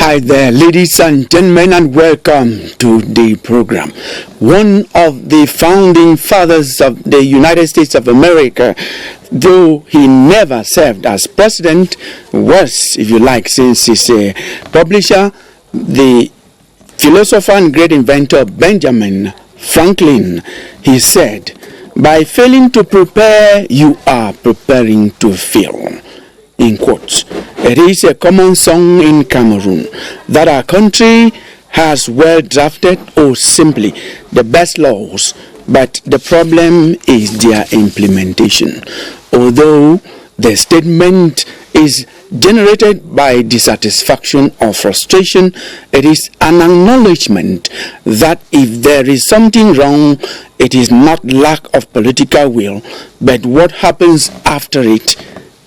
Hi there, ladies and gentlemen, and welcome to the program. One of the founding fathers of the United States of America, though he never served as president, was, if you like, since he's a publisher, the philosopher and great inventor Benjamin Franklin. He said, "By failing to prepare, you are preparing to fail." In quotes. It is a common song in Cameroon that our country has well drafted or simply the best laws, but the problem is their implementation. Although the statement is generated by dissatisfaction or frustration, it is an acknowledgement that if there is something wrong, it is not lack of political will, but what happens after it,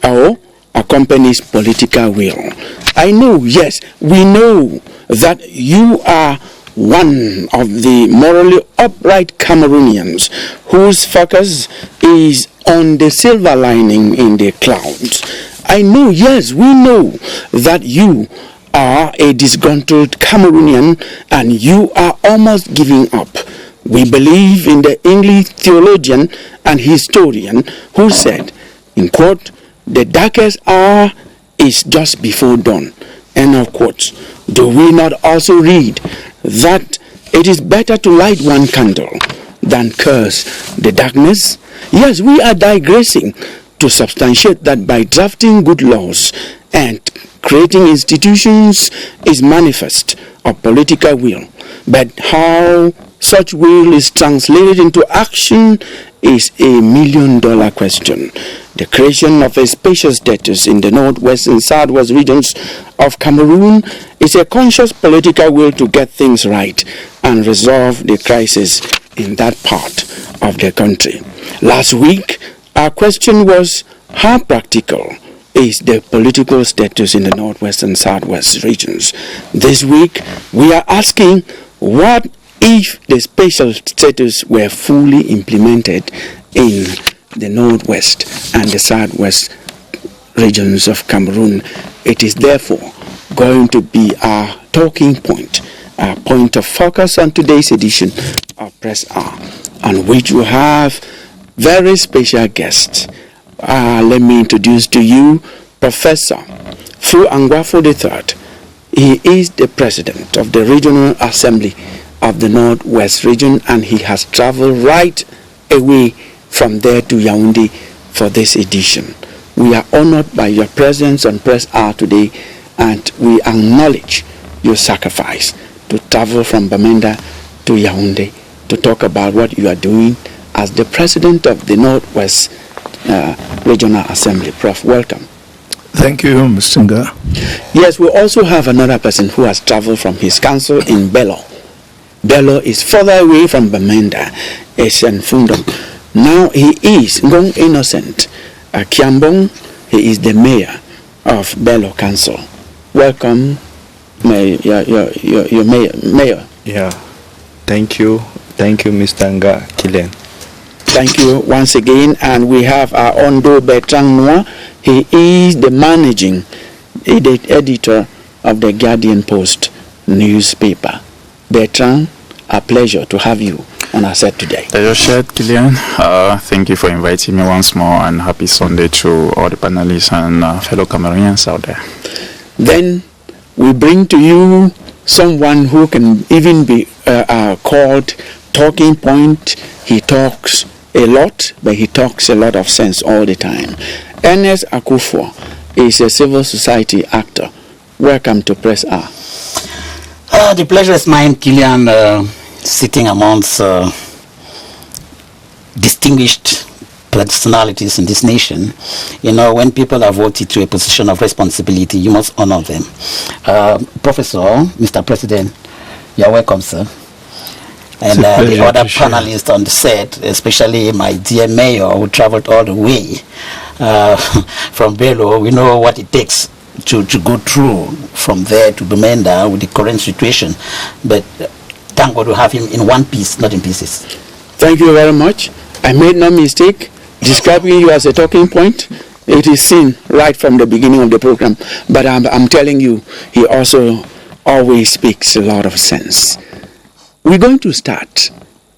or accompanies political will. I know, yes, we know that you are one of the morally upright Cameroonians whose focus is on the silver lining in the clouds. I know, yes, we know that you are a disgruntled Cameroonian and you are almost giving up. We believe in the English theologian and historian who said, in quote, "The darkest hour is just before dawn." End of quotes. Do we not also read that it is better to light one candle than curse the darkness? Yes, we are digressing to substantiate that by drafting good laws and creating institutions is manifest of political will. But how such will is translated into action is a $1,000,000 question. The creation of a special status in the northwest and southwest regions of Cameroon is a conscious political will to get things right and resolve the crisis in that part of the country. Last week, our question was, how practical is the political status in the northwest and southwest regions? This week, we are asking, what if the special status were fully implemented in the northwest and the southwest regions of Cameroon? It is therefore going to be our talking point, our point of focus on today's edition of Press R, on which we have very special guests. Let me introduce to you Professor Fu Angwafo III. He is the president of the Regional Assembly of the Northwest region, and he has traveled right away from there to Yaoundé for this edition. We are honored by your presence on Press R today, and we acknowledge your sacrifice to travel from Bamenda to Yaoundé to talk about what you are doing as the president of the Northwest Regional Assembly. Prof, welcome. Thank you, Mr. Nga. Yes, we also have another person who has traveled from his council in Bello. Bello is further away from Bamenda, Fundum. Now he is Ngong Innocent Kiambong. He is the mayor of Bello Council. Welcome, your mayor. Yeah, thank you, Mr. Nga Kilen. Thank you once again, and we have our Ondo Bertrand Noir. He is the managing editor of the Guardian Post newspaper. Bertrand, a pleasure to have you on our set today. Pleasure shared, Killian. Thank you for inviting me once more, and happy Sunday to all the panelists and fellow Cameroonians out there. Then we bring to you someone who can even be called talking point. He talks a lot, but he talks a lot of sense all the time. Ernest Akufo is a civil society actor. Welcome to Press R. The pleasure is mine, Killian, sitting amongst distinguished personalities in this nation. You know, when people are voted to a position of responsibility, you must honor them. Professor, Mr. President, you're welcome, sir. And the other panelists on the set, especially my dear mayor who traveled all the way from Bello. We know what it takes to go through from there to Bamenda with the current situation. But thank God we have him in one piece, not in pieces. Thank you very much. I made no mistake describing you as a talking point. It is seen right from the beginning of the program. But I'm telling you, he also always makes a lot of sense. We're going to start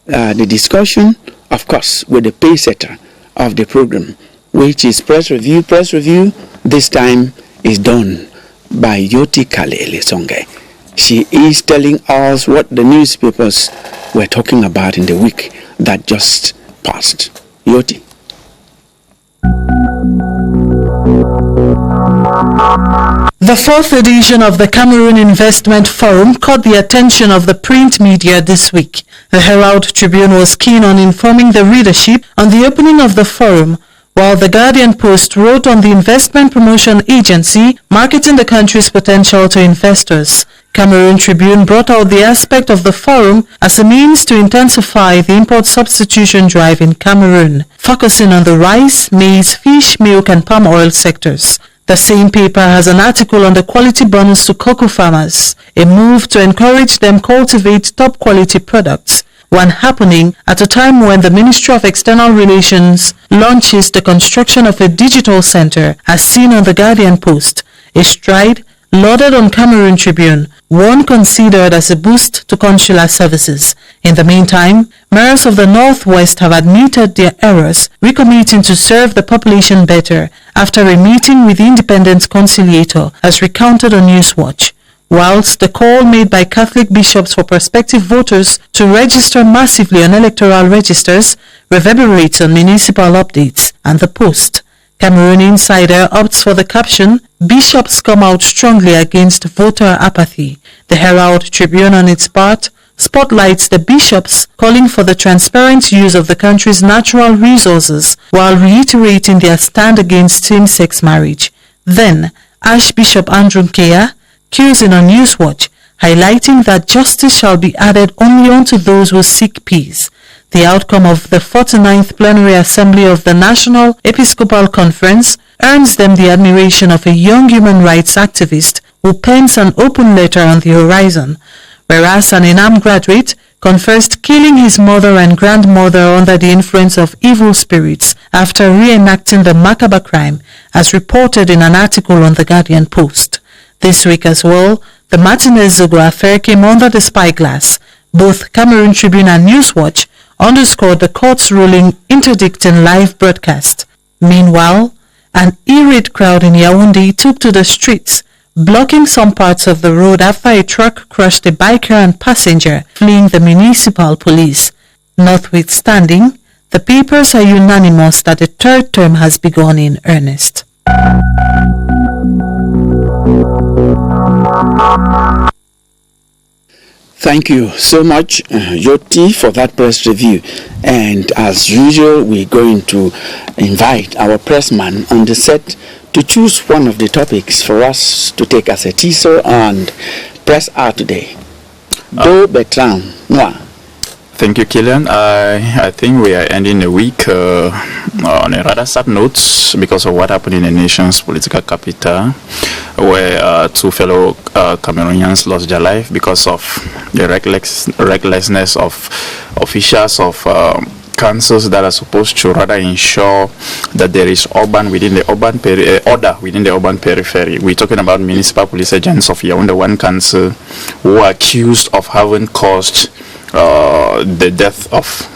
the discussion, of course, with the pay setter of the program, which is Press Review. Press Review this time is done by Yoti Kalele Songe. She is telling us what the newspapers were talking about in the week that just passed. Yoti. The fourth edition of the Cameroon Investment Forum caught the attention of the print media this week. The Herald Tribune was keen on informing the readership on the opening of the forum, while the Guardian Post wrote on the investment promotion agency marketing the country's potential to investors. Cameroon Tribune brought out the aspect of the forum as a means to intensify the import substitution drive in Cameroon, focusing on the rice, maize, fish, milk and palm oil sectors. The same paper has an article on the quality bonus to cocoa farmers, a move to encourage them cultivate top quality products, one happening at a time when the Ministry of External Relations launches the construction of a digital center, as seen on the Guardian Post, a stride lauded on Cameroon Tribune, one considered as a boost to consular services. In the meantime, mayors of the Northwest have admitted their errors, recommitting to serve the population better after a meeting with the independent conciliator, as recounted on Newswatch. Whilst the call made by Catholic bishops for prospective voters to register massively on electoral registers reverberates on municipal updates and the Post. Cameroon Insider opts for the caption, "Bishops come out strongly against voter apathy." The Herald Tribune on its part spotlights the bishops calling for the transparent use of the country's natural resources while reiterating their stand against same-sex marriage. Then, Archbishop Andrew Nkea cues in on Newswatch, highlighting that justice shall be added only unto those who seek peace. The outcome of the 49th Plenary Assembly of the National Episcopal Conference earns them the admiration of a young human rights activist who pens an open letter on the horizon, whereas an UNAM graduate confessed killing his mother and grandmother under the influence of evil spirits after reenacting the macabre crime, as reported in an article on the Guardian Post. This week as well, the Martinez Zogo affair came under the spyglass. Both Cameroon Tribune and Newswatch underscored the court's ruling interdicting live broadcast. Meanwhile, an irate crowd in Yaoundé took to the streets, blocking some parts of the road after a truck crushed a biker and passenger fleeing the municipal police. Notwithstanding, the papers are unanimous that the third term has begun in earnest. Thank you so much, Yoti, for that press review. And as usual, we're going to invite our pressman on the set to choose one of the topics for us to take as a teaser and press out today. Do Bertrand Noir. Thank you, Killian. I think we are ending the week on a rather sad note because of what happened in the nation's political capital, where two fellow Cameroonians lost their life because of the recklessness of officials of councils that are supposed to rather ensure that there is order within the urban periphery. We're talking about municipal police agents of Yaoundé 1 council who are accused of having caused the death of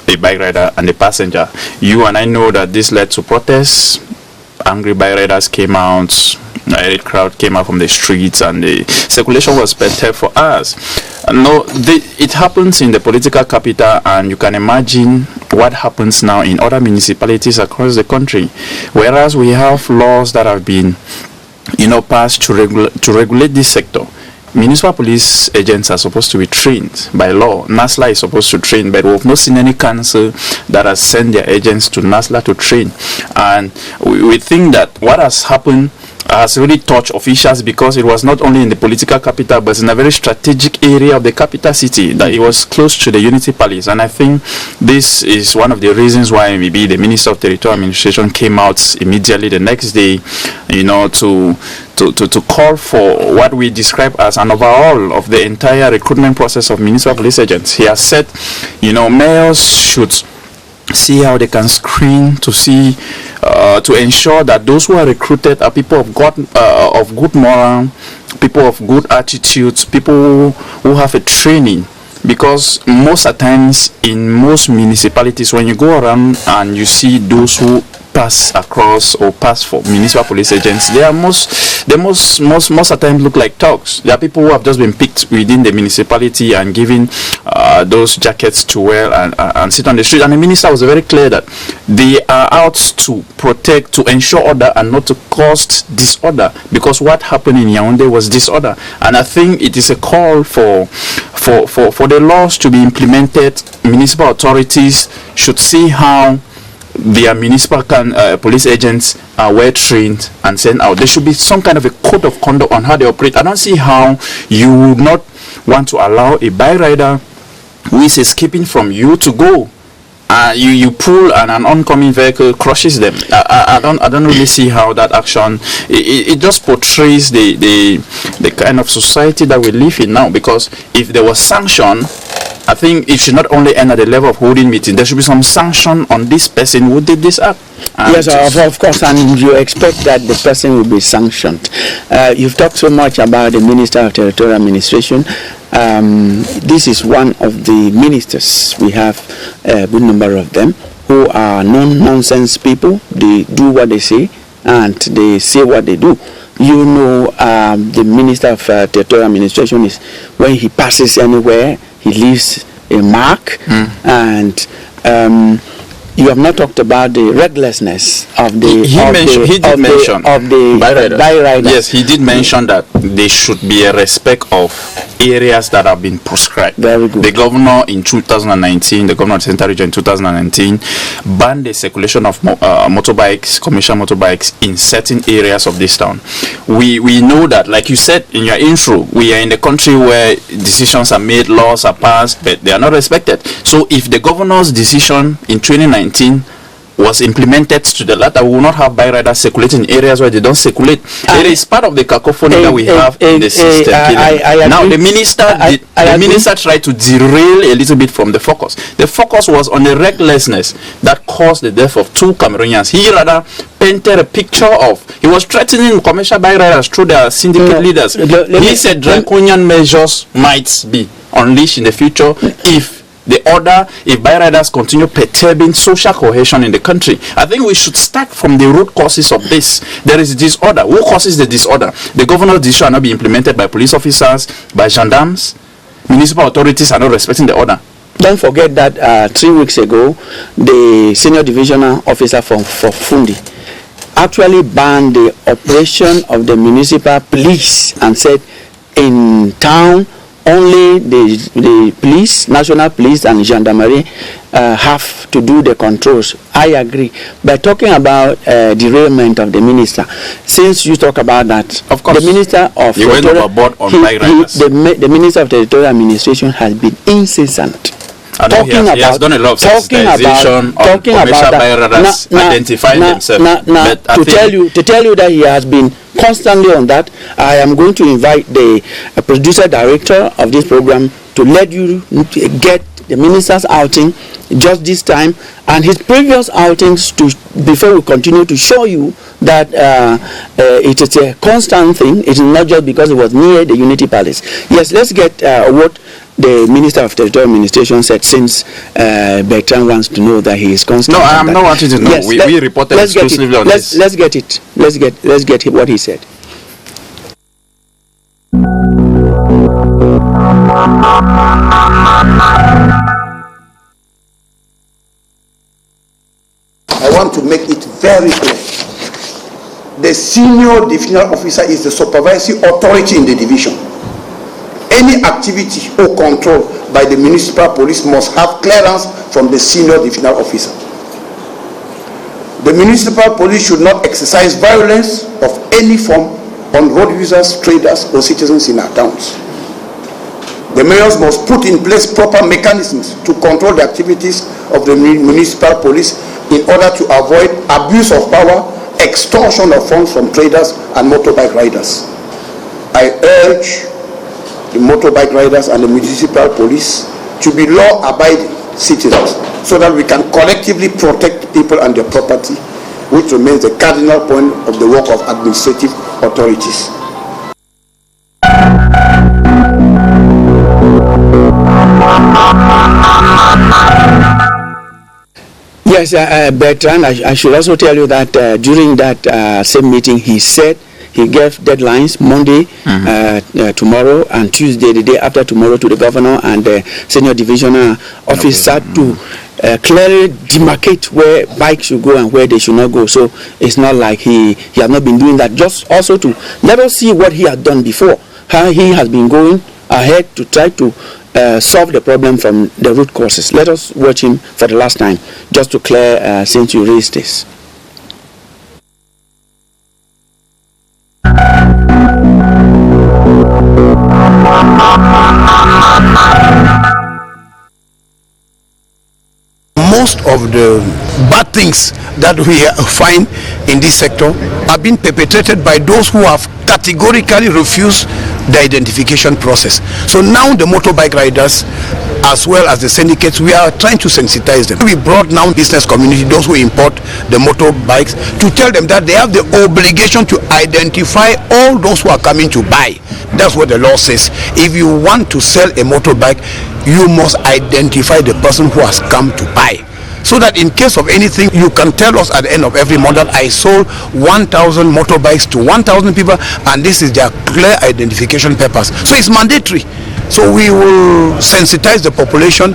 a bike rider and a passenger. You and I know that this led to protests. Angry bike riders came out, a crowd came out from the streets, and the circulation was better for us. No, it happens in the political capital, and you can imagine what happens now in other municipalities across the country. Whereas we have laws that have been, passed to regulate this sector. Municipal police agents are supposed to be trained by law. NASLA is supposed to train, but we've not seen any council that has sent their agents to NASLA to train. And we think that what has happened has really touched officials because it was not only in the political capital but in a very strategic area of the capital city, that it was close to the Unity Palace. And I think this is one of the reasons why maybe the Minister of Territorial Administration came out immediately the next day, to call for what we describe as an overhaul of the entire recruitment process of municipal police agents. He has said, mayors should see how they can screen to see to ensure that those who are recruited are people of good moral people of good attitudes, people who have a training. Because most of the times in most municipalities, when you go around and you see those who pass across or pass for municipal police agents, they most of the time look like thugs. There are people who have just been picked within the municipality and given those jackets to wear and sit on the street. And the minister was very clear that they are out to protect, to ensure order and not to cause disorder. Because what happened in Yaoundé was disorder. And I think it is a call for the laws to be implemented. Municipal authorities should see how their municipal police agents are well trained and sent out. There should be some kind of a code of conduct on how they operate. I don't see how you would not want to allow a bike rider who is escaping from you to go. You pull and an oncoming vehicle crushes them. I don't really see how that action. It just portrays the kind of society that we live in now. Because if there was sanction, I think it should not only end at the level of holding meeting. There should be some sanction on this person who did this act. Yes, of course, and you expect that the person will be sanctioned. You've talked so much about the Minister of Territorial Administration. This is one of the ministers. We have a good number of them who are non-nonsense people. They do what they say and they say what they do. You know, the Minister of Territorial Administration is, when he passes anywhere, he leaves a mark. And you have not talked about the recklessness of the byriders. Yes, he did mention that there should be a respect of areas that have been prescribed. Very good. The governor in 2019, the governor of the Central Region in 2019, banned the circulation of motorbikes, commercial motorbikes, in certain areas of this town. We know that, like you said in your intro, we are in a country where decisions are made, laws are passed, but they are not respected. So if the governor's decision in 2019 was implemented to the letter, we will not have byriders circulating in areas where they don't circulate. It is part of the cacophony that we have in the system. Now the minister tried to derail a little bit from the focus. The focus was on the recklessness that caused the death of 2 Cameroonians. He rather painted a picture of, he was threatening commercial byriders through their syndicate leaders. He said draconian measures might be unleashed in the future if byriders continue perturbing social cohesion in the country. I think we should start from the root causes of this. There is disorder. Who causes the disorder? The governor's decision are not being implemented by police officers, by gendarmes. Municipal authorities are not respecting the order. Don't forget that 3 weeks ago, the senior divisional officer for Fundi actually banned the operation of the municipal police and said in town only the police, national police and gendarmerie have to do the controls. I agree. But talking about derailment of the minister, since you talk about that, of course, the minister of the minister of territorial administration has been incessant. He has done a lot of sensitization on commercial byriders identifying themselves. To tell you that he has been constantly on that, I am going to invite the producer director of this program to let you get the minister's outing just this time and his previous outings before we continue to show you that it is a constant thing. It is not just because it was near the Unity Palace. Yes, let's get what the Minister of Territorial Administration said, since Bertrand wants to know that he is constant. No, I am not wanting to know. Yes, we reported exclusively on this. Let's get it. Let's get what he said. I want to make it very clear. The senior divisional officer is the supervisory authority in the division. Any activity or control by the municipal police must have clearance from the senior divisional officer. The municipal police should not exercise violence of any form on road users, traders, or citizens in our towns. The mayors must put in place proper mechanisms to control the activities of the municipal police in order to avoid abuse of power, extortion of funds from traders and motorbike riders. I urge the motorbike riders and the municipal police to be law-abiding citizens so that we can collectively protect people and their property, which remains the cardinal point of the work of administrative authorities. Yes, Bertrand, I should also tell you that during that same meeting, he said he gave deadlines Monday, tomorrow, and Tuesday, the day after tomorrow, to the governor and the senior divisional officer to clearly demarcate where bikes should go and where they should not go. So it's not like he has not been doing that. Just also to let us see what he had done before, how he has been going ahead to try to solve the problem from the root causes. Let us watch him for the last time, just to clear since you raised this. Most of the bad things that we find in this sector are being perpetrated by those who have categorically refused the identification process. So now the motorbike riders, as well as the syndicates, we are trying to sensitize them. We brought now business community, those who import the motorbikes, to tell them that they have the obligation to identify all those who are coming to buy. That's what the law says. If you want to sell a motorbike, you must identify the person who has come to buy, so that in case of anything, you can tell us at the end of every month that I sold 1,000 motorbikes to 1,000 people, and this is their clear identification papers. So it's mandatory. So we will sensitize the population,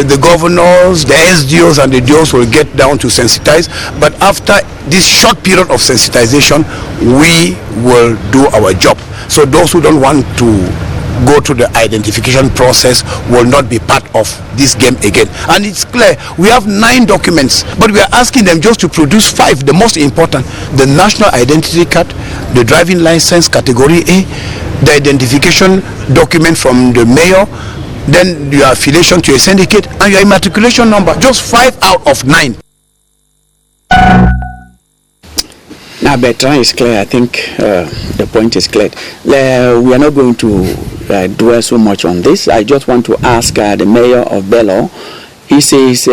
the governors, the SDOs and the DOs will get down to sensitize, but after this short period of sensitization, we will do our job. So those who don't want to go through the identification process will not be part of this game again. And it's clear, we have 9 documents, but we are asking them just to produce 5, the most important: the national identity card, the driving license category A, the identification document from the mayor, then your affiliation to a syndicate, and your immatriculation number. Just 5 out of 9. Now, Bertrand is clear. I think the point is clear. We are not going to dwell so much on this. I just want to ask the mayor of Bello. He says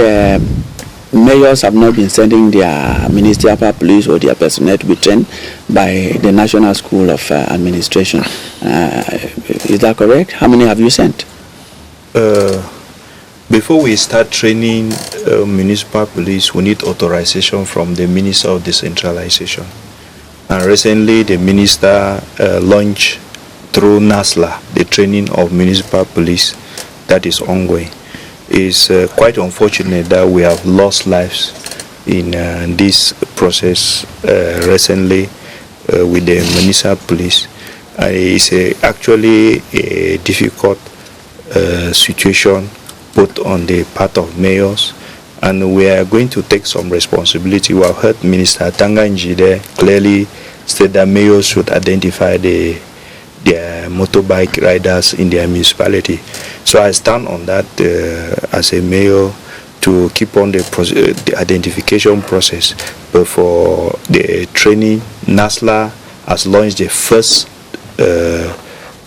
mayors have not been sending their municipal police or their personnel to be trained by the National School of Administration. Is that correct? How many have you sent? Before we start training municipal police, we need authorization from the Minister of Decentralization. And recently, the minister launched through NASLA the training of municipal police that is ongoing. It's quite unfortunate that we have lost lives in this process recently with the municipal police. It's actually a difficult situation put on the part of mayors, and we are going to take some responsibility. We have heard Minister Tanganji there clearly state that mayors should identify their motorbike riders in their municipality. So I stand on that as a mayor to keep on the identification process. But for the training, NASLA has launched the first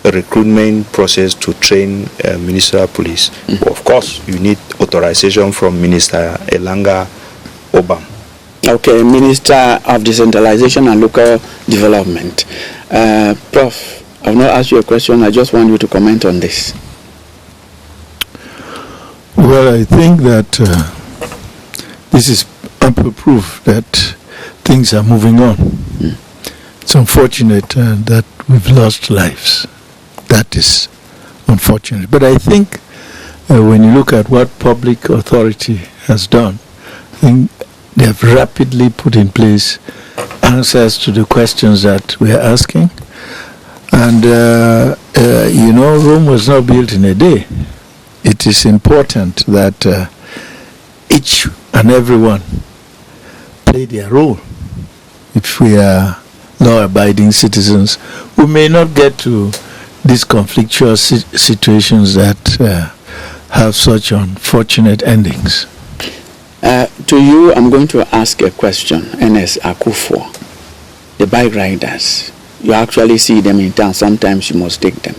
recruitment process to train municipal police. But of course, you need authorization from Minister Elanga Obam. Okay, Minister of Decentralization and Local Development. Prof, I will not ask you a question. I just want you to comment on this. Well, I think that this is ample proof that things are moving on. It's unfortunate that we've lost lives. That is unfortunate. But I think when you look at what public authority has done, I think they have rapidly put in place answers to the questions that we are asking. And, Rome was not built in a day. It is important that each and everyone play their role. If we are law-abiding citizens, we may not get to these conflictual situations that have such unfortunate endings. To you, I'm going to ask a question. NS Akufo, the bike riders, you actually see them in town. Sometimes you must take them.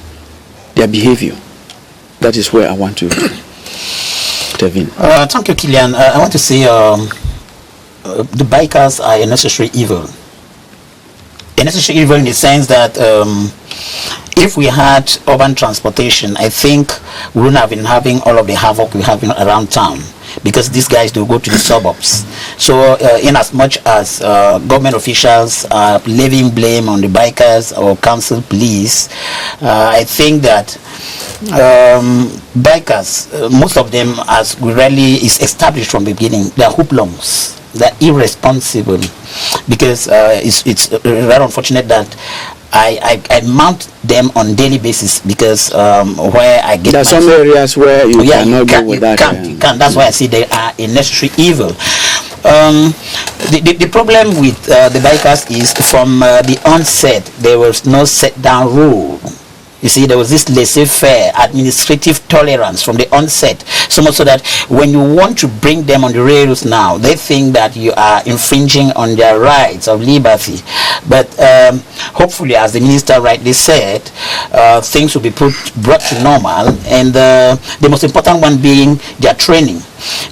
Their behavior, that is where I want to intervene. Thank you, Killian. I want to say the bikers are a necessary evil. A necessary evil in the sense that if we had urban transportation, I think we wouldn't have been having all of the havoc we're having around town. because these guys do go to the suburbs. So in as much as government officials are levying blame on the bikers or council police, I think that bikers, most of them, as we rarely is established from the beginning, they are hoodlums. They're irresponsible, because it's very unfortunate that I mount them on daily basis, because where I get, there are some areas where you cannot go with that. You can't. That's why I say they are a necessary evil. The problem with the bikers is from the onset there was no set down rule. You see, there was this laissez-faire administrative tolerance from the onset, so much so that when you want to bring them on the rails now, they think that you are infringing on their rights of liberty. But hopefully, as the minister rightly said, things will be brought to normal, and the most important one being their training.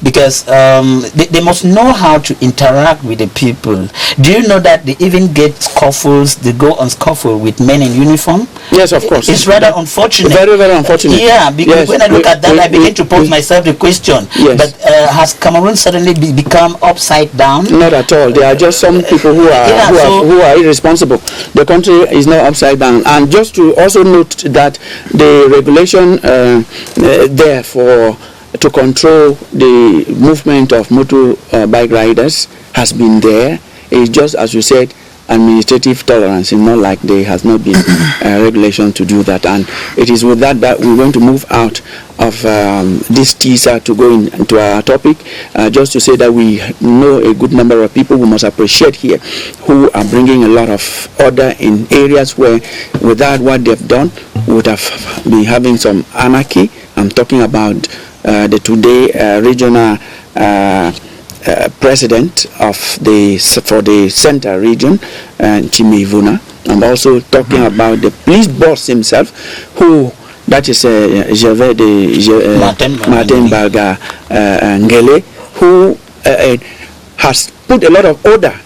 Because they must know how to interact with the people. Do you know that they even get scuffles? They go on scuffle with men in uniform. Yes, of course. It's rather unfortunate. Very, very unfortunate. Yeah, because when I look at that, I begin to pose myself the question. Yes. But has Cameroon suddenly become upside down? Not at all. There are just some people who are irresponsible. The country is not upside down. And just to also note that the regulation there to control the movement of motor bike riders has been there. It's just, as you said, administrative tolerance. It's not like there has not been regulation to do that. And it is with that we're going to move out of this teaser to go into our topic, just to say that we know a good number of people we must appreciate here who are bringing a lot of order in areas where without what they've done would have been having some anarchy. I'm talking about the today regional president for the Central region, Jimmy Ivuna. I'm also talking about the police boss himself, that is Martin Balga Ngele, who has put a lot of order.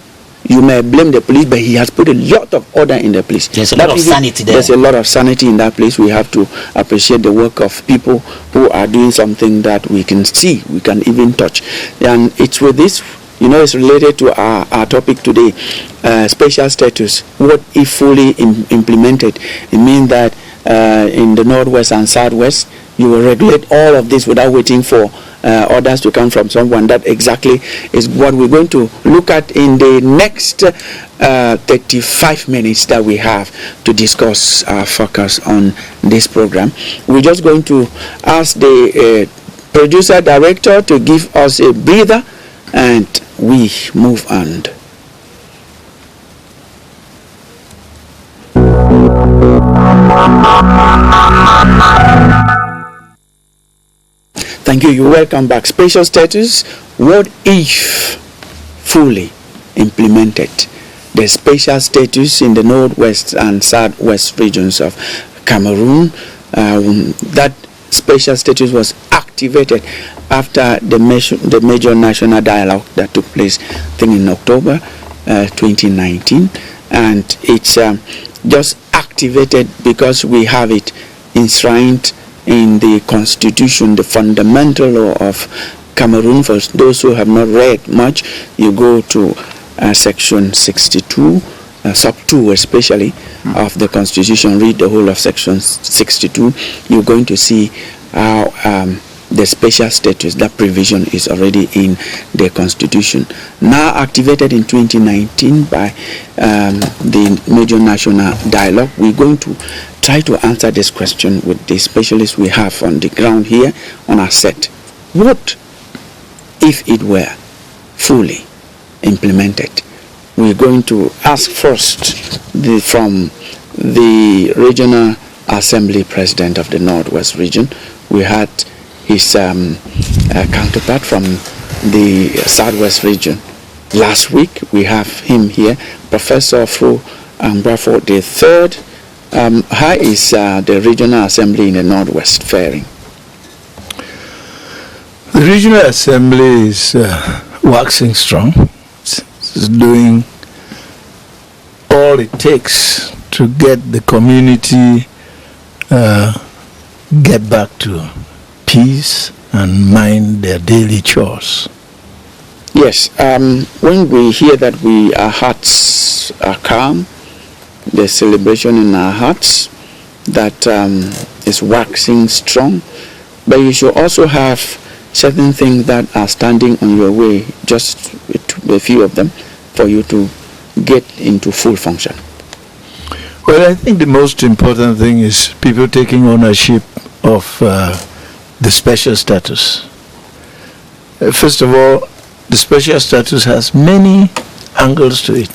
You may blame the police, but he has put a lot of order in the police. There's a lot of sanity there. There's a lot of sanity in that place. We have to appreciate the work of people who are doing something that we can see, we can even touch. And it's with this, it's related to our topic today, special status. What if fully implemented? It means that in the Northwest and Southwest, you will regulate all of this without waiting for orders to come from someone. That exactly is what we're going to look at in the next 35 minutes that we have to discuss our focus on this program. We're just going to ask the producer director to give us a breather, and we move on. Thank you. You're welcome back. Special status. What if fully implemented? The special status in the Northwest and Southwest regions of Cameroon. That special status was activated after the major national dialogue that took place, I think, in October 2019, and it's just activated because we have it enshrined in the constitution, the fundamental law of Cameroon. For those who have not read much, you go to section 62, sub 2 especially, of the constitution. Read the whole of section 62. You're going to see how the special status, that provision is already in the constitution. Now activated in 2019 by the major national dialogue. We're going to try to answer this question with the specialists we have on the ground here on our set. What if it were fully implemented? We're going to ask first from the regional assembly president of the Northwest region. We had his counterpart from the Southwest region last week. We have him here, Professor Fro Bradford III. How is the regional assembly in the Northwest faring? The regional assembly is waxing strong. It's doing all it takes to get the community get back to peace and mind their daily chores. Yes, when we hear that our hearts are calm, there's celebration in our hearts that is waxing strong, but you should also have certain things that are standing on your way, just a few of them, for you to get into full function. Well, I think the most important thing is people taking ownership of the special status. First of all, the special status has many angles to it.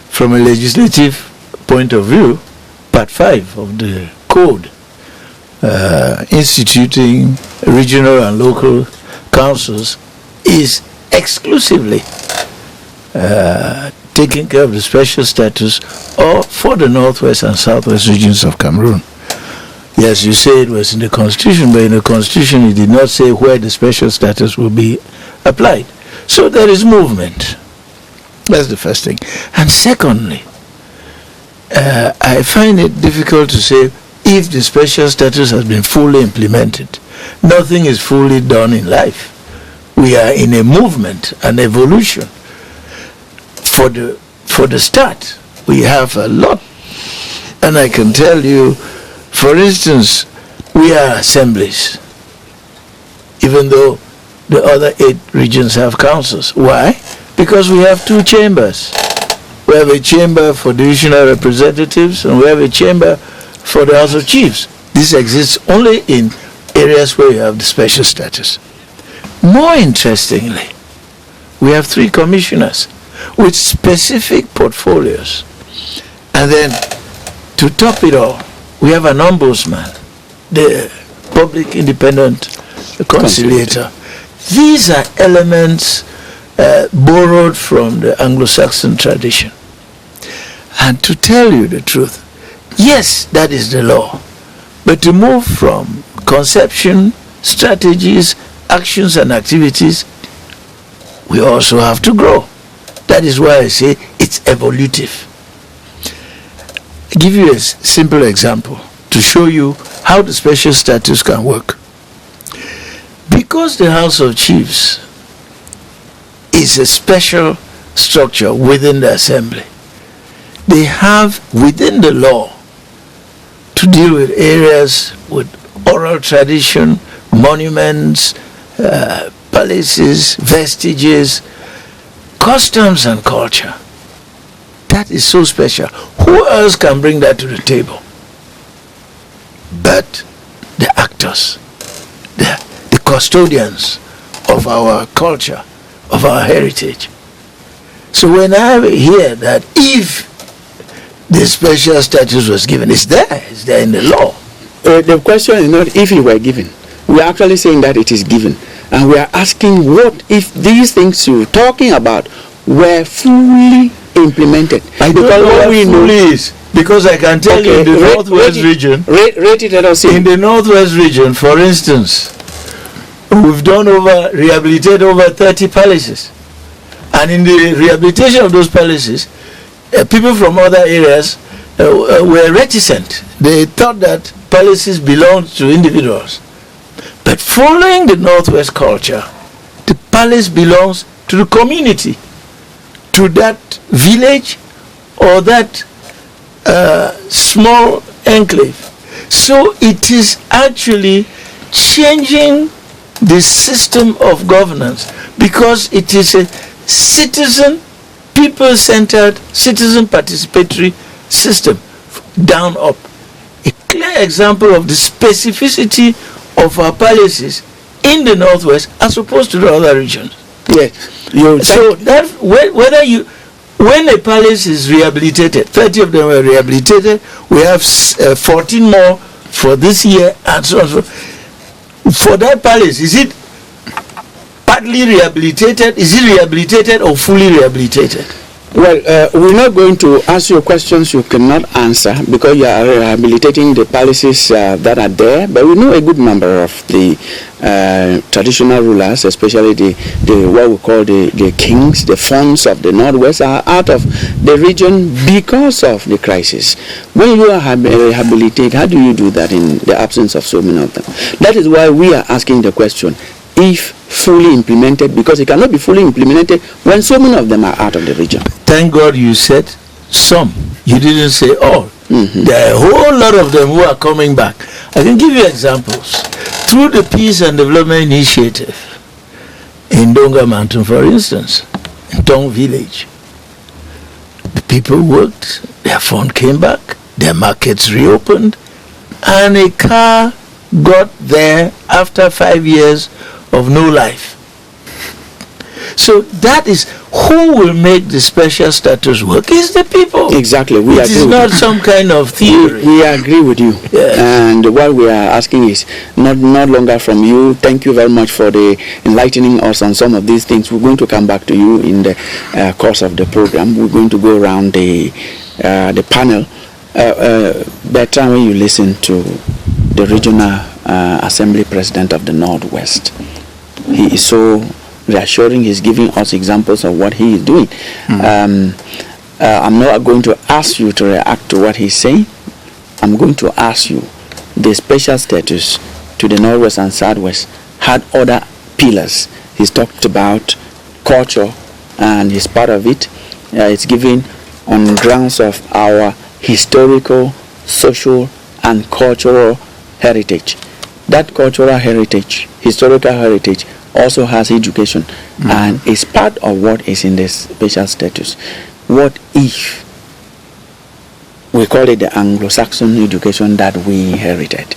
From a legislative point of view, Part 5 of the Code, instituting regional and local councils, is exclusively taking care of the special status or for the northwest and southwest regions of Cameroon. Yes, you say it was in the Constitution, but in the Constitution it did not say where the special status will be applied. So there is movement. That's the first thing. And secondly, I find it difficult to say if the special status has been fully implemented. Nothing is fully done in life. We are in a movement, an evolution. For the start, we have a lot. And I can tell you, for instance, we are assemblies, even though the other 8 regions have councils. Why? Because we have 2 chambers. We have a chamber for divisional representatives and we have a chamber for the House of Chiefs. This exists only in areas where you have the special status. More interestingly, we have 3 commissioners with specific portfolios. And then, to top it all, we have an ombudsman, the public independent conciliator. These are elements borrowed from the Anglo-Saxon tradition. And to tell you the truth, yes, that is the law. But to move from conception, strategies, actions and activities, we also have to grow. That is why I say it's evolutive. I'll give you a simple example to show you how the special status can work. Because the House of Chiefs is a special structure within the Assembly, they have within the law to deal with areas with oral tradition, monuments, palaces, vestiges, customs and culture. That is so special. Who else can bring that to the table but the actors, the custodians of our culture, of our heritage? So when I hear that if the special status was given, it's there in the law. The question is not if it were given. We are actually saying that it is given. And we are asking what if these things you're talking about were fully implemented. I don't know what we know is, because I can tell you in the northwest region. Rate it, let us see. In the northwest region, for instance, we've rehabilitated over 30 palaces. And in the rehabilitation of those palaces, people from other areas were reticent. They thought that palaces belonged to individuals. But following the northwest culture, the palace belongs to the community, to that village or that small enclave. So it is actually changing the system of governance because it is a citizen, people-centered, citizen participatory system down up. A clear example of the specificity of our palaces in the northwest as opposed to the other regions. Yes. So that when a palace is rehabilitated, 30 of them were rehabilitated, we have 14 more for this year and so on. For that palace, is it partly rehabilitated? Is it rehabilitated or fully rehabilitated? Well, we're not going to ask you questions you cannot answer because you are rehabilitating the palaces that are there. But we know a good number of the traditional rulers, especially the what we call the kings, the fonts of the Northwest, are out of the region because of the crisis. When you are rehabilitated, how do you do that in the absence of so many of them? That is why we are asking the question, if fully implemented, because it cannot be fully implemented when so many of them are out of the region. Thank God you said some. You didn't say all. There are a whole lot of them who are coming back. I can give you examples. Through the Peace and Development Initiative in Donga Mountain, for instance, in Tong Village, the people worked, their fund came back, their markets reopened, and a car got there after 5 years of no life. So that is who will make the special status work is the people. Exactly. We it agree is with not you. some kind of theory. We agree with you. Yes. And what we are asking is not longer from you. Thank you very much for the enlightening us on some of these things. We're going to come back to you in the course of the program. We're going to go around the panel. Better when you listen to the regional assembly president of the Northwest. He is so reassuring. He's giving us examples of what he is doing. I'm not going to ask you to react to what he's saying. I'm going to ask you, the special status to the Northwest and Southwest had other pillars. He's talked about culture, and he's part of it. It's given on grounds of our historical, social, and cultural heritage. That cultural heritage, historical heritage, also has education and is part of what is in the special status. What if we call it the Anglo-Saxon education that we inherited?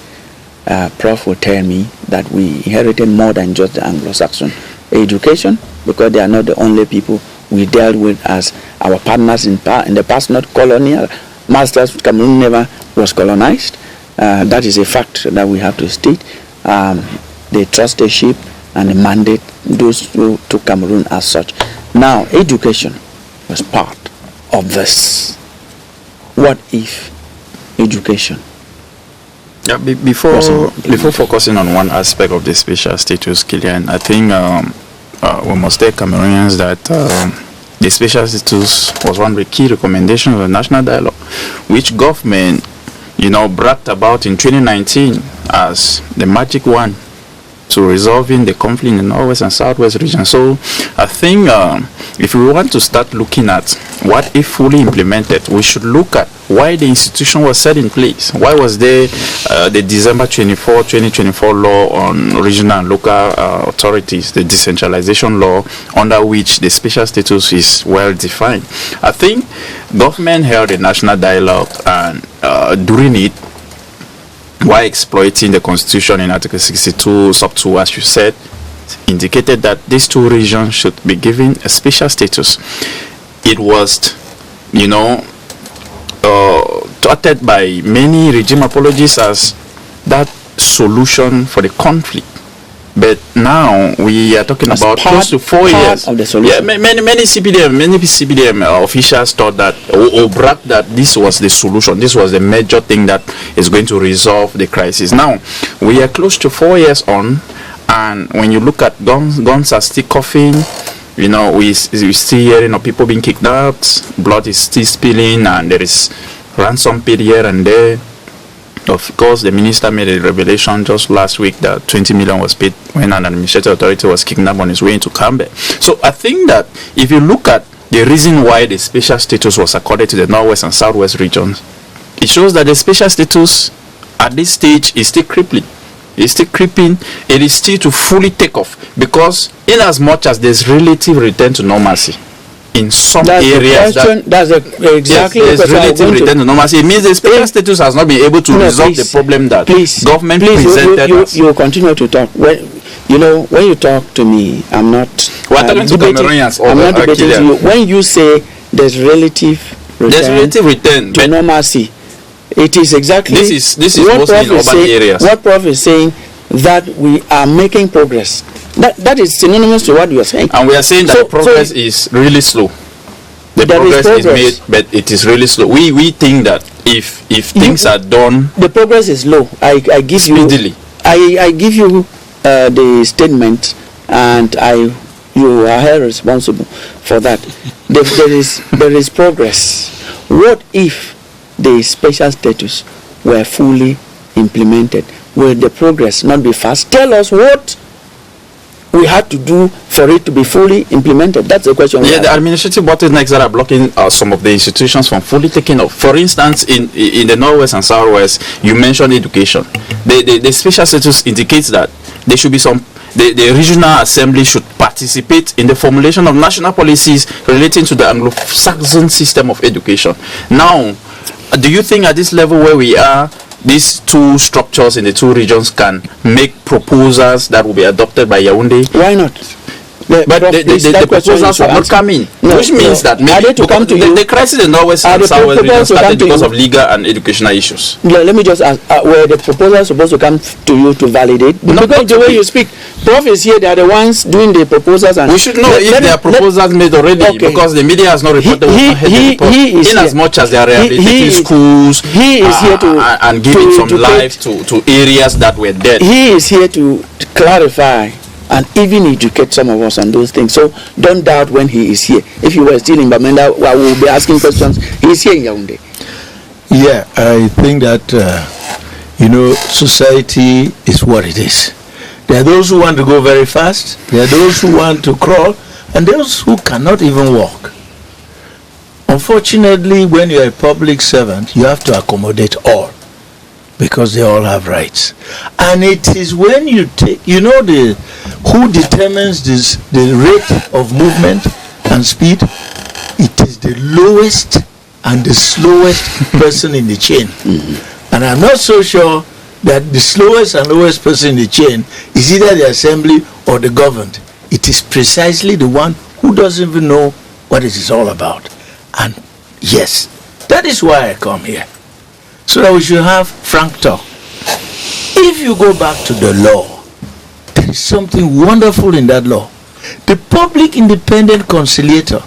Prof will tell me that we inherited more than just the Anglo-Saxon education, because they are not the only people we dealt with as our partners in the past, not colonial masters. Cameroon never was colonized. That is a fact that we have to state. The trusteeship and the mandate, those who took Cameroon as such. Now, education was part of this. What if education? Yeah, before focusing on one aspect of the special status, Killian, I think we must tell Cameroonians that the special status was one of the key recommendations of the national dialogue, which government, bragged about in 2019 as the magic one to resolving the conflict in the Northwest and Southwest region. So I think if we want to start looking at what if fully implemented, we should look at why the institution was set in place. Why was there the December 24, 2024 law on regional and local authorities, the decentralization law, under which the special status is well defined. I think government held a national dialogue, and during it, while exploiting the constitution in Article 62, sub 2, as you said, indicated that these two regions should be given a special status. It was, touted by many regime apologists as that solution for the conflict. But now we are talking about close to 4 years. Of the solution. Yeah, many CBDM officials thought that, or bragged that this was the solution. This was the major thing that is going to resolve the crisis. Now we are close to 4 years on, and when you look at guns are still coughing. We still hearing of people being kidnapped. Blood is still spilling, and there is ransom paid here and there. Of course, the minister made a revelation just last week that 20 million was paid when an administrative authority was kidnapped on his way into Cambe. So I think that if you look at the reason why the special status was accorded to the Northwest and Southwest regions, it shows that the special status at this stage is still crippling. It's still creeping. It is still to fully take off, because in as much as there's relative return to normalcy in some areas, exactly there's relative return to normalcy. It means the special status has not been able to resolve the problem that government presented us. You continue to talk. When you talk to me, I'm not. We're talking to Cameroonians. I'm not debating to you. When you say there's relative return to normalcy, it is exactly this is mostly in urban areas. What Prof is saying, that we are making progress. That is synonymous to what you are saying. And we are saying that progress is really slow. The There is progress is progress. made, but it is really slow. We think that if things are done The progress is low. I give speedily, you I give you the statement, and you are held responsible for that. There is progress. What if the special status were fully implemented? Will the progress not be fast? Tell us what we had to do for it to be fully implemented. That's the question. yeah, the administrative bottlenecks that are blocking some of the institutions from fully taking off. For instance, in the Northwest and Southwest, you mentioned education. The special status indicates that there should be some. The regional assembly should participate in the formulation of national policies relating to the Anglo-Saxon system of education. Now, do you think at this level where we are, these two structures in the two regions can make proposals that will be adopted by Yaoundé? Why not? But the proposals will not come in, which means that maybe the crisis in Northwest and Southwest region started because of legal and educational issues. Let me just ask, were the proposals supposed to come to you to validate? Because the way you speak, Prof is here, they are the ones doing the proposals. And we should know if there are proposals made already, because the media has not reported in as much as they are rehabilitating schools and giving some life to areas that were dead. He is here to clarify and even educate some of us on those things. So don't doubt when he is here. If you were still in Bamenda, I will be asking questions. He is here in Yaoundé. Yeah, I think that, society is what it is. There are those who want to go very fast, there are those who want to crawl, and those who cannot even walk. Unfortunately, when you're a public servant, you have to accommodate all, because they all have rights. And it is when you take, who determines the rate of movement and speed? It is the lowest and the slowest person in the chain. Mm-hmm. And I'm not so sure that the slowest and lowest person in the chain is either the assembly or the governed. It is precisely the one who doesn't even know what it is all about. And yes, that is why I come here, so that we should have frank talk. If you go back to the law, there is something wonderful in that law. The public independent conciliator,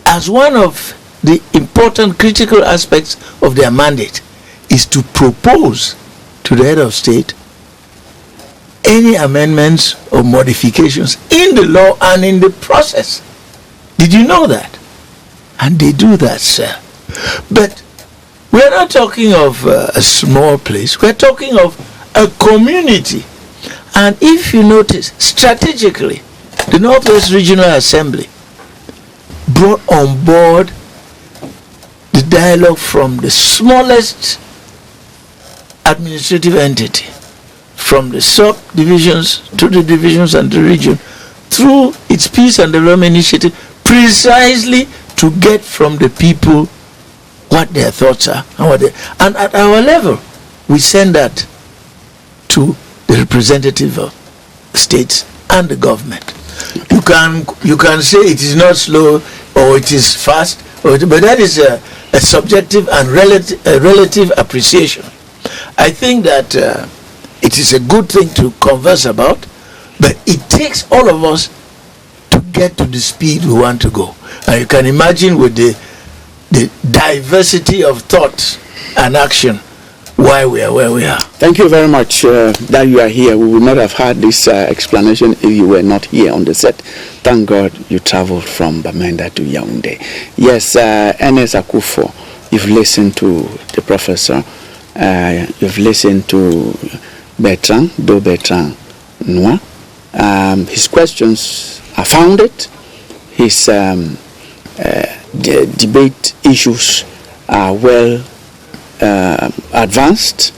as one of the important critical aspects of their mandate, is to propose to the head of state any amendments or modifications in the law and in the process. Did you know that? And they do that, sir. But we're not talking of a small place. We're talking of a community. And if you notice, strategically, the Northwest Regional Assembly brought on board the dialogue from the smallest administrative entity, from the subdivisions to the divisions and the region, through its Peace and Development Initiative, precisely to get from the people what their thoughts are and at our level we send that to the representative of states and the government. You can say it is not slow or it is fast, but that is a subjective and relative appreciation. I think that it is a good thing to converse about, but it takes all of us to get to the speed we want to go. And you can imagine with the diversity of thought and action why we are where we are. Thank you very much that you are here. We would not have had this explanation if you were not here on the set. Thank God you traveled from Bamenda to Yaoundé. Yes, Ernest Akufo, you've listened to the professor. You've listened to Bertrand Noir. His questions are founded. His the debate issues are well advanced,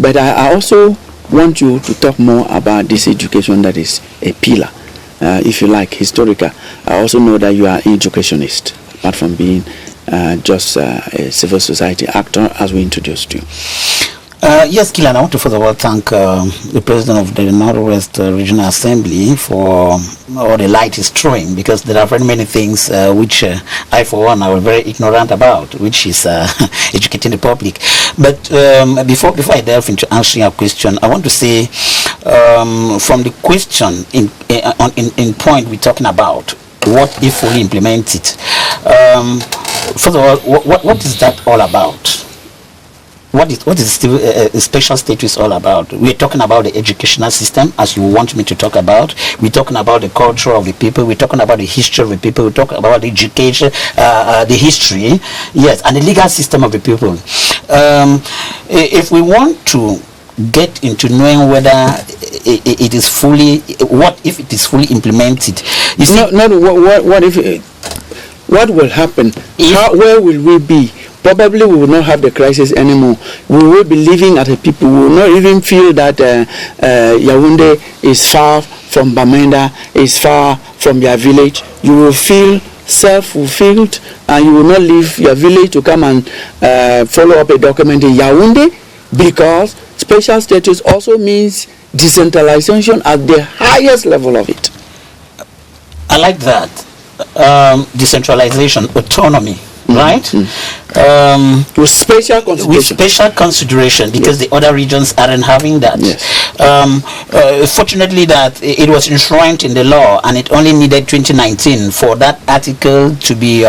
but I also want you to talk more about this education that is a pillar, if you like, historical. I also know that you are an educationist, apart from being just a civil society actor, as we introduced you. Yes, Kilan, I want to first of all thank the President of the Northwest Regional Assembly for all the light he's throwing, because there are very many things which I, for one, are very ignorant about, which is educating the public. But before I delve into answering your question, I want to say from the question in point we're talking about, what if fully implemented? First of all, what is that all about? What is a special status all about? We're talking about the educational system, as you want me to talk about. We're talking about the culture of the people. We're talking about the history of the people. We're talking about the education, the history, yes, and the legal system of the people. If we want to get into knowing whether it is fully, what if it is fully implemented? You see, what if? What will happen? Where will we be? Probably we will not have the crisis anymore. We will be living as a people. We will not even feel that Yaoundé is far from Bamenda, is far from your village. You will feel self-fulfilled, and you will not leave your village to come and follow up a document in Yaoundé, because special status also means decentralization at the highest level of it. I like that. Decentralization, autonomy. Right? With special consideration. With special consideration, because the other regions aren't having that. Yes. Fortunately, that it was enshrined in the law, and it only needed 2019 for that article to be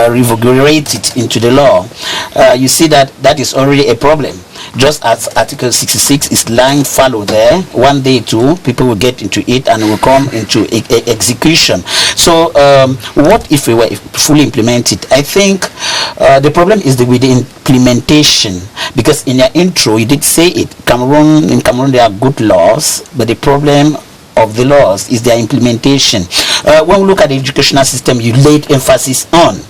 revocated into the law. You see that is already a problem. Just as Article 66 is lying fallow there, one day too, people will get into it and will come into execution. So, what if we were fully implemented? I think the problem is with the implementation, because in your intro you did say it. In Cameroon there are good laws, but the problem of the laws is their implementation. When we look at the educational system, you laid emphasis on.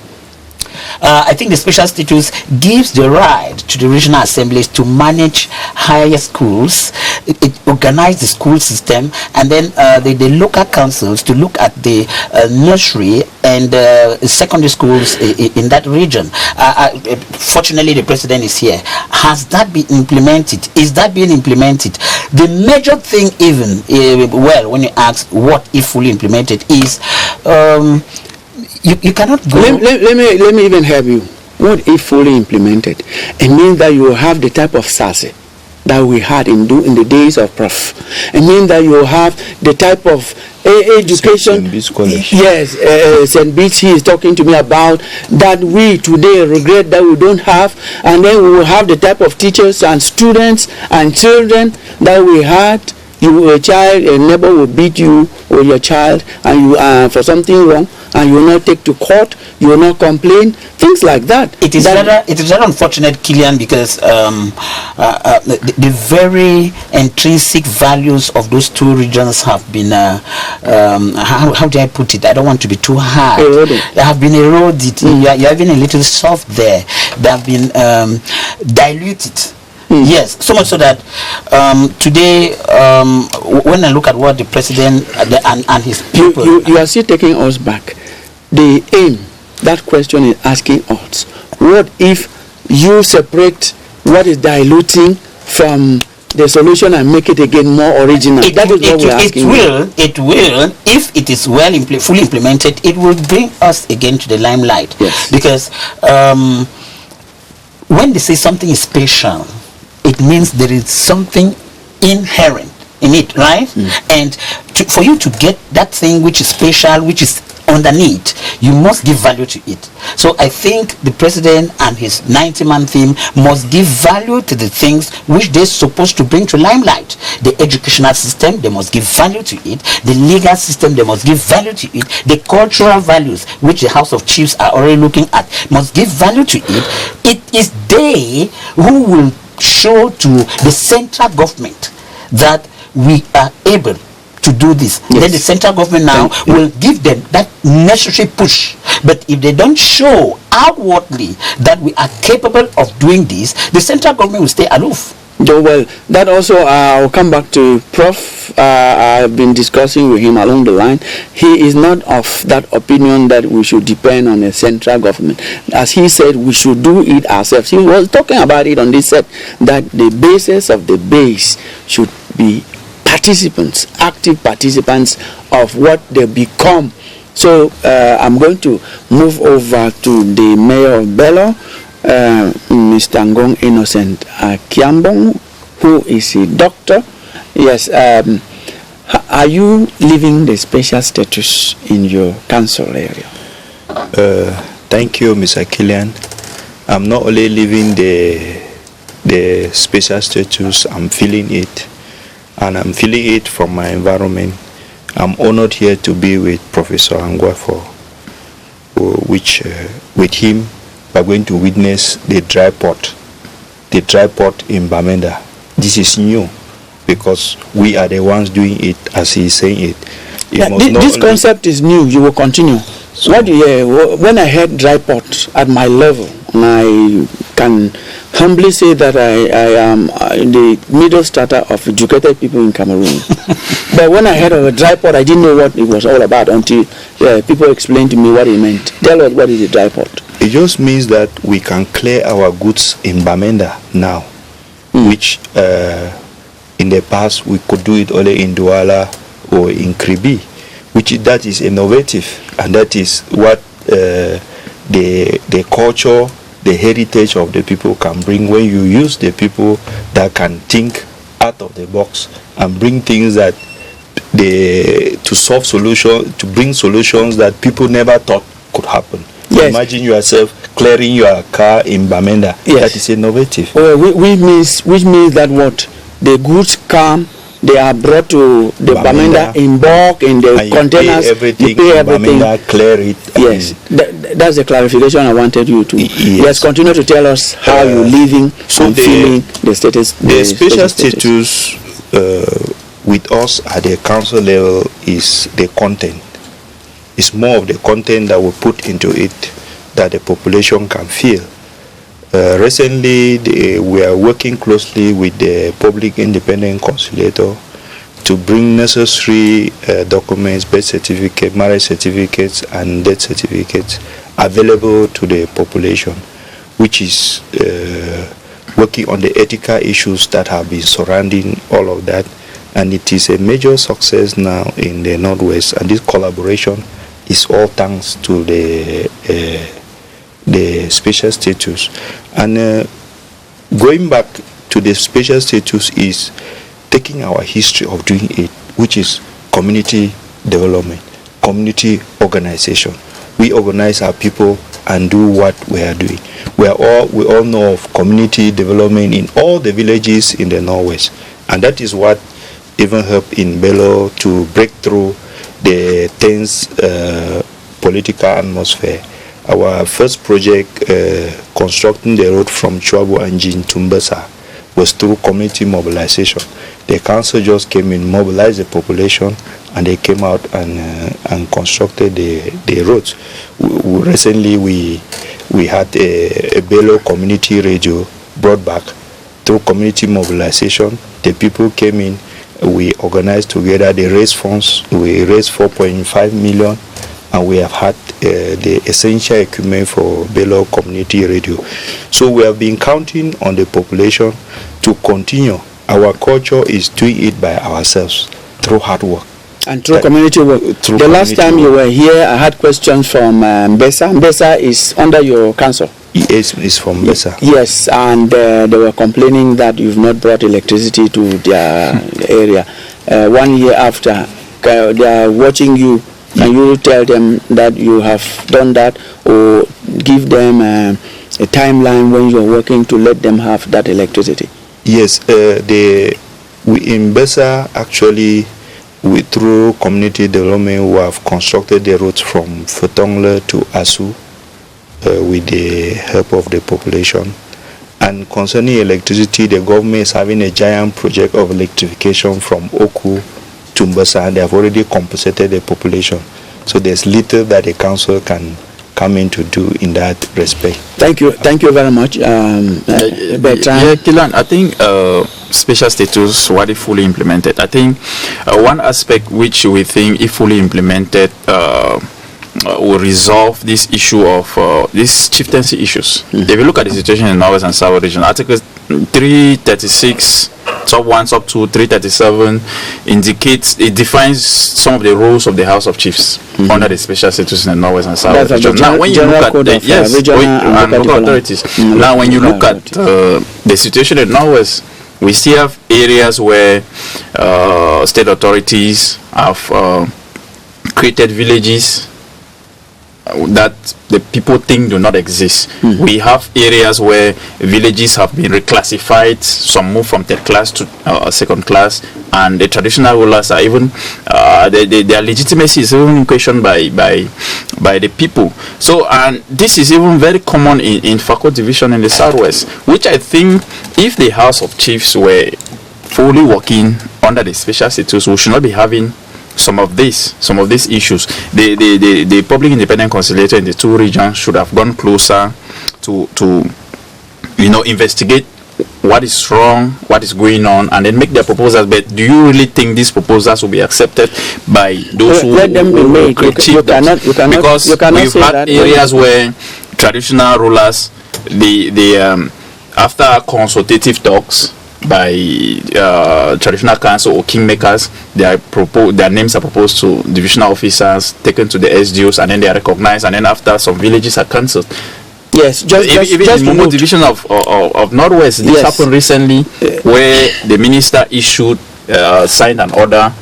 I think the special status gives the right to the regional assemblies to manage higher schools. It organizes the school system, and then the local councils to look at the nursery and secondary schools in that region. Fortunately, the president is here. Has that been implemented? Is that being implemented? The major thing, even when you ask what if fully implemented, is you cannot go. Let me even help you. What if fully implemented? It means that you will have the type of SASE that we had in the days of Prof. It means that you will have the type of education. Yes, St. Beach, he is talking to me about that we today regret that we don't have, and then we will have the type of teachers and students and children that we had. You were a child, a neighbor will beat you or your child, and you for something wrong, and you will not take to court, you will not complain, things like that. It is rather unfortunate, Killian, because the very intrinsic values of those two regions have been, how do I put it? I don't want to be too hard. Eroded. They have been eroded. You're even a little soft there. They have been diluted. Yes, so much so that today, when I look at what the president and his people... You are still taking us back. The aim, that question is asking us, what if you separate what is diluting from the solution and make it again more original? That is what we're asking. It will, if it is fully implemented, it will bring us again to the limelight. Yes. Because when they say something is special, it means there is something inherent in it, right? And for you to get that thing which is special, which is underneath, you must give value to it. So I think the president and his 90-man team must give value to the things which they're supposed to bring to limelight. The educational system, they must give value to it. The legal system, they must give value to it. The cultural values, which the House of Chiefs are already looking at, must give value to it. It is they who will show to the central government that we are able to do this. Yes. Then the central government now will give them that necessary push. But if they don't show outwardly that we are capable of doing this, the central government will stay aloof. Well, that also, I'll come back to Prof. I've been discussing with him along the line. He is not of that opinion that we should depend on the central government. As he said, we should do it ourselves. He was talking about it on this set, that the basis of the base should be participants, active participants of what they become. So I'm going to move over to the mayor of Bello, Mr. Ngong Innocent Kiambong, who is a doctor. Yes, are you living the special status in your council area? Thank you, Mr. Killian. I'm not only living the special status, I'm feeling it, and I'm feeling it from my environment. I'm honored here to be with Professor Angwa which with him we're going to witness the dry port in Bamenda. This is new because we are the ones doing it, as he is saying it. This concept is new. You will continue. So when I heard dry port at my level, I can humbly say that I am the middle strata of educated people in Cameroon. But when I heard of a dry port, I didn't know what it was all about until people explained to me what it meant. Tell us, what is a dry port? It just means that we can clear our goods in Bamenda now, which in the past we could do it only in Douala or in Kribi, that is innovative, and that is what the culture, the heritage of the people can bring when you use the people that can think out of the box and bring things that to bring solutions that people never thought could happen. Yes. Imagine yourself clearing your car in Bamenda. Yes. That is innovative. Which means that what the goods come, they are brought to the Bamenda in bulk, in the containers. You pay everything. Bamenda, clear it. Yes, that's the clarification I wanted you to. Yes, continue to tell us how you're living and feeling the status. The special status with us at the council level is the content. It's more of the content that we put into it that the population can feel. Recently, we are working closely with the Public Independent Conciliator to bring necessary documents, birth certificate, marriage certificates, and death certificates available to the population, which is working on the ethical issues that have been surrounding all of that. And it is a major success now in the Northwest, and this collaboration is all thanks to the special status. And going back to the special status is taking our history of doing it, which is community development, community organization. We organize our people and do what we are doing. We all know of community development in all the villages in the Northwest, and that is what even helped in Bello to break through the tense political atmosphere. Our first project, constructing the road from Chwabo Anjin to Mbesa, was through community mobilization. The council just came in, mobilized the population, and they came out and constructed the roads. Recently, we had a Bello community radio brought back through community mobilization. The people came in, we organized together, they raised funds, we raised 4.5 million, and we have had the essential equipment for Bello community radio. So we have been counting on the population to continue. Our culture is doing it by ourselves through hard work. And through community work. The last time you were here, I had questions from Mbesa. Mbesa is under your council. Yes, it's from Mbesa. Yes, and they were complaining that you've not brought electricity to their area. 1 year after, they are watching you. Can you tell them that you have done that, or give them a timeline when you're working to let them have that electricity? Yes, in Mbesa, actually, through community development, we have constructed the roads from Fotongle to Asu with the help of the population. And concerning electricity, the government is having a giant project of electrification from Oku to Mbesa, and they have already compensated the population. So there's little that the council can come in to do in that respect. Thank you very much, Bertrand. Killian, I think special status, what if fully implemented, I think one aspect which we think if fully implemented will resolve this issue of these chieftaincy issues. If you look at the situation in the Northwest and South region, Article 336 sub 1 sub 2 337 it defines some of the roles of the House of Chiefs under the special status in the Northwest and South region. Now when you look at the local authorities, now when you look at the situation in the Northwest, we still have areas where state authorities have created villages that the people think do not exist. We have areas where villages have been reclassified, some move from third class to second class, and the traditional rulers are even their legitimacy is even questioned by the people. So, and this is even very common in Fako division in the southwest, which I think if the House of Chiefs were fully working under the special status, we should not be having some of these issues. The public independent conciliator in the two regions should have gone closer to investigate what is wrong, what is going on, and then make their proposals. But do you really think these proposals will be accepted by those who let them be made? You cannot because you cannot we've say had that areas where traditional rulers, after consultative talks by traditional council or kingmakers, their names are proposed to divisional officers, taken to the SDOs, and then they are recognized, and then after some villages are cancelled. Yes, even in Momo division of Northwest, this happened recently, where the minister signed an order,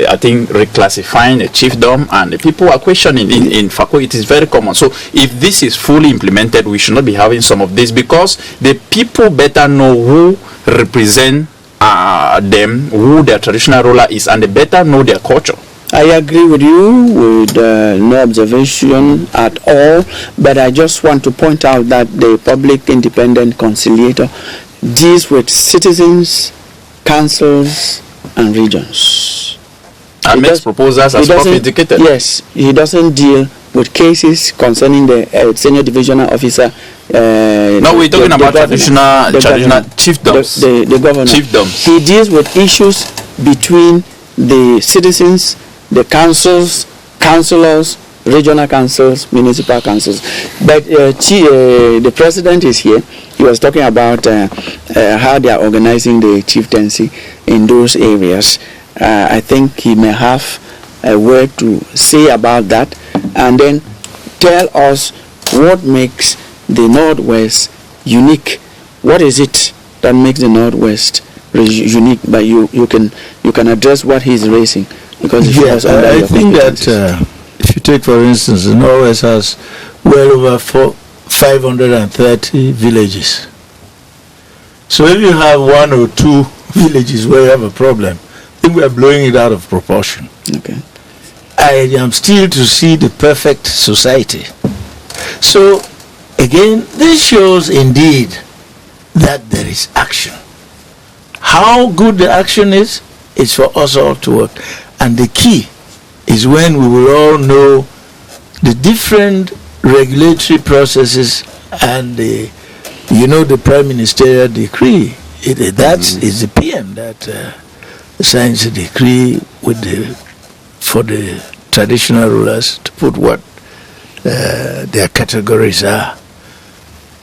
I think reclassifying a chiefdom, and the people are questioning in Fako. It is very common. So if this is fully implemented, we should not be having some of this, because the people better know who represent them, who their traditional ruler is, and they better know their culture. I agree with you with no observation at all, but I just want to point out that the public independent conciliator deals with citizens, councils, and regions. And makes proposals as properly indicated. Yes, he doesn't deal with cases concerning the senior divisional officer. No, we're talking about traditional chiefdoms. The governor. Chiefdoms. He deals with issues between the citizens, the councils, councillors, regional councils, municipal councils. But the president is here. He was talking about how they are organizing the chieftaincy in those areas. I think he may have a word to say about that, and then tell us what makes the Northwest unique. What is it that makes the Northwest unique? But you can address what he's raising, because I think that if you take, for instance, the Northwest has well over 530 villages. So if you have one or two villages where you have a problem, I think we are blowing it out of proportion. Okay. I am still to see the perfect society. So again, this shows indeed that there is action. How good the action is for us all to work. And the key is when we will all know the different regulatory processes and the Prime Ministerial decree. That is the PM that signs a decree for the traditional rulers to put what their categories are,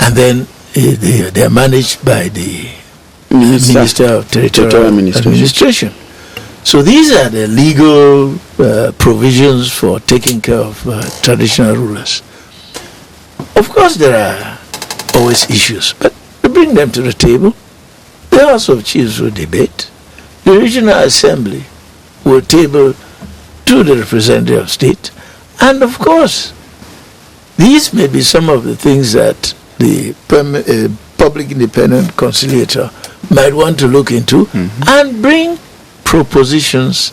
and then they are managed by the Minister of Territorial Administration. So these are the legal provisions for taking care of traditional rulers. Of course, there are always issues, but we bring them to the table. The House of Chiefs will debate. The Regional Assembly will table to the representative of state. And of course, these may be some of the things that the public independent conciliator might want to look into and bring propositions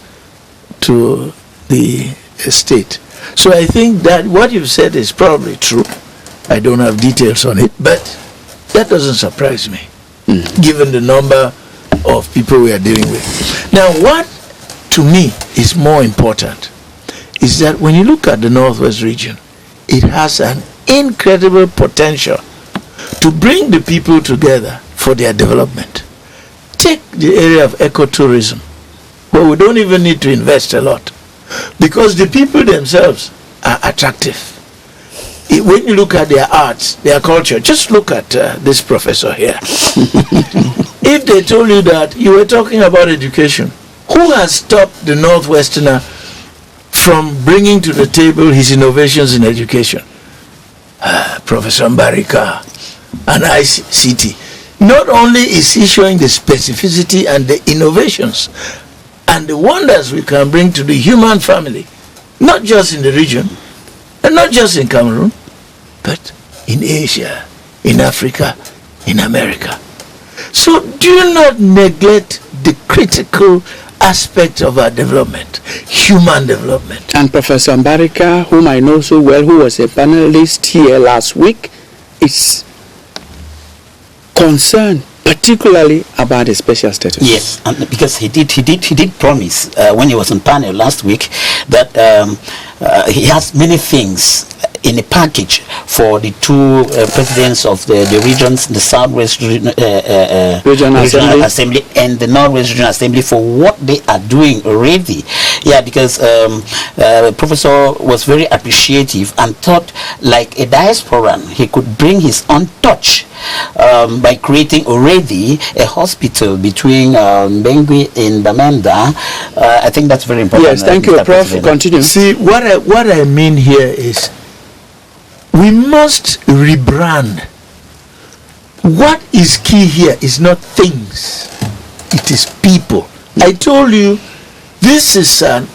to the state. So I think that what you've said is probably true. I don't have details on it, but that doesn't surprise me, given the number of people we are dealing with. Now, what to me is more important is that when you look at the Northwest region, it has an incredible potential to bring the people together for their development. Take the area of ecotourism, where we don't even need to invest a lot, because the people themselves are attractive. When you look at their arts, their culture, just look at this professor here. If they told you that you were talking about education, who has stopped the Northwesterner from bringing to the table his innovations in education? Professor Mbarika and ICT. Not only is he showing the specificity and the innovations and the wonders we can bring to the human family, not just in the region, And not just in Cameroon, but in Asia, in Africa, in America. So do not neglect the critical aspect of our development, human development. And Professor Mbarika, whom I know so well, who was a panelist here last week, is concerned particularly about the special status. Yes, and because he did promise when he was on panel last week that he has many things in a package for the two presidents of the regions, the Southwest Regional Assembly and the Northwest Regional Assembly, for what they are doing already. Yeah, because Professor was very appreciative and thought, like a diasporan, he could bring his own touch by creating already a hospital between Bengui and Bamenda. I think that's very important. Yes, thank you, Prof. Continue. See, what I mean here is we must rebrand. What is key here is not things, it is people. I told you, this is a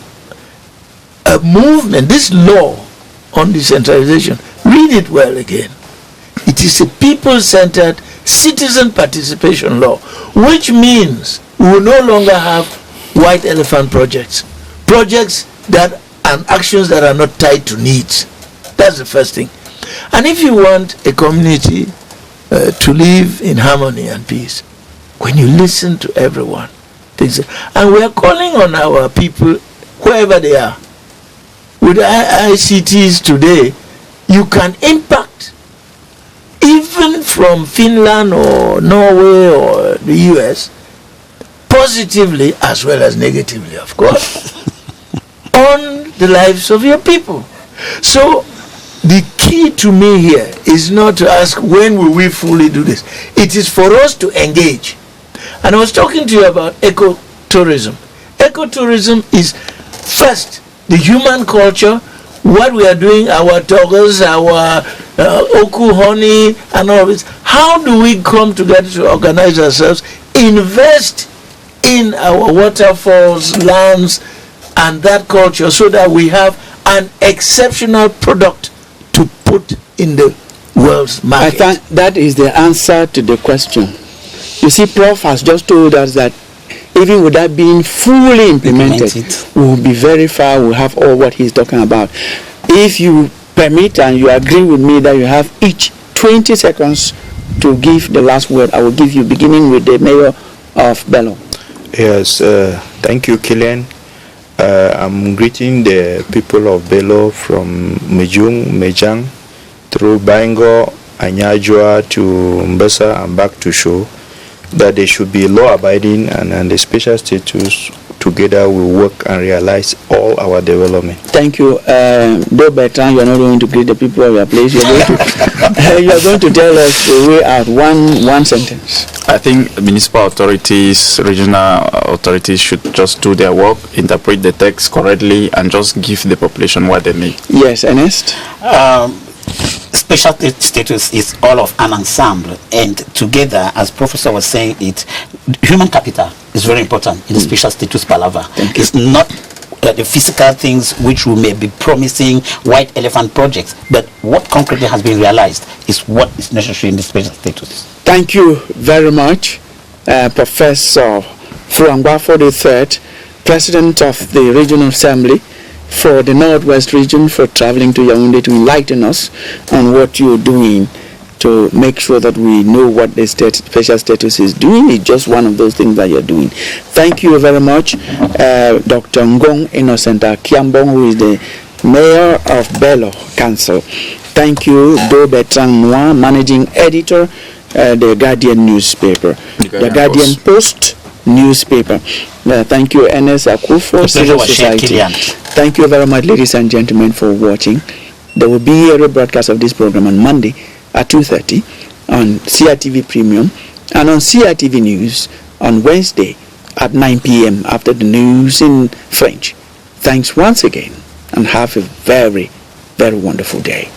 movement, this law on decentralization, read it well again. It is a people-centered citizen participation law, which means we will no longer have white elephant projects that and actions that are not tied to needs. That's the first thing. And if you want a community to live in harmony and peace, when you listen to everyone, and we are calling on our people, wherever they are, with ICTs today, you can impact even from Finland or Norway or the US, positively as well as negatively, of course, on the lives of your people. So the key to me here is not to ask when will we fully do this. It is for us to engage. And I was talking to you about ecotourism. Ecotourism is first the human culture, what we are doing, our toggers, our oku honey and all of this. How do we come together to organize ourselves, invest in our waterfalls, lands, and that culture so that we have an exceptional product to put in the world's market? I think that is the answer to the question. You see, Prof has just told us that even without being fully implemented, we will be very far, we'll have all what he's talking about. If you permit and you agree with me that you have each 20 seconds to give the last word, I will give you, beginning with the mayor of Bello. Yes, thank you, Killian. I'm greeting the people of Bello from Mejang, through Bango, Anyajua to Mbasa and back to Sho, that they should be law-abiding and the special status together will work and realize all our development. Thank you. Though by time you are not going to greet the people of your place, you are going to tell us the way out, one sentence. I think municipal authorities, regional authorities should just do their work, interpret the text correctly, and just give the population what they need. Yes, Ernest? Special status is all of an ensemble, and together, as Professor was saying, human capital is very important in the special status palaver. It's not the physical things which we may be promising, white elephant projects, but what concretely has been realized is what is necessary in the special status. Thank you very much, Professor Fruangwafo III, President of the Regional Assembly for the Northwest region, for traveling to Yaoundé to enlighten us on what you're doing to make sure that we know what the special status is doing. It's just one of those things that you're doing. Thank you very much, Dr. Ngong Innocent Kiambong, who is the Mayor of Bello Council. Thank you, Do Bertrand Noir, Managing Editor, the Guardian newspaper, the Guardian Post newspaper. Thank you, Ernest Akufo, Civil Society. Thank you very much, ladies and gentlemen, for watching. There will be a rebroadcast of this program on Monday at 2:30 on CRTV Premium and on CRTV News on Wednesday at 9 p.m. after the news in French. Thanks once again and have a very, very wonderful day.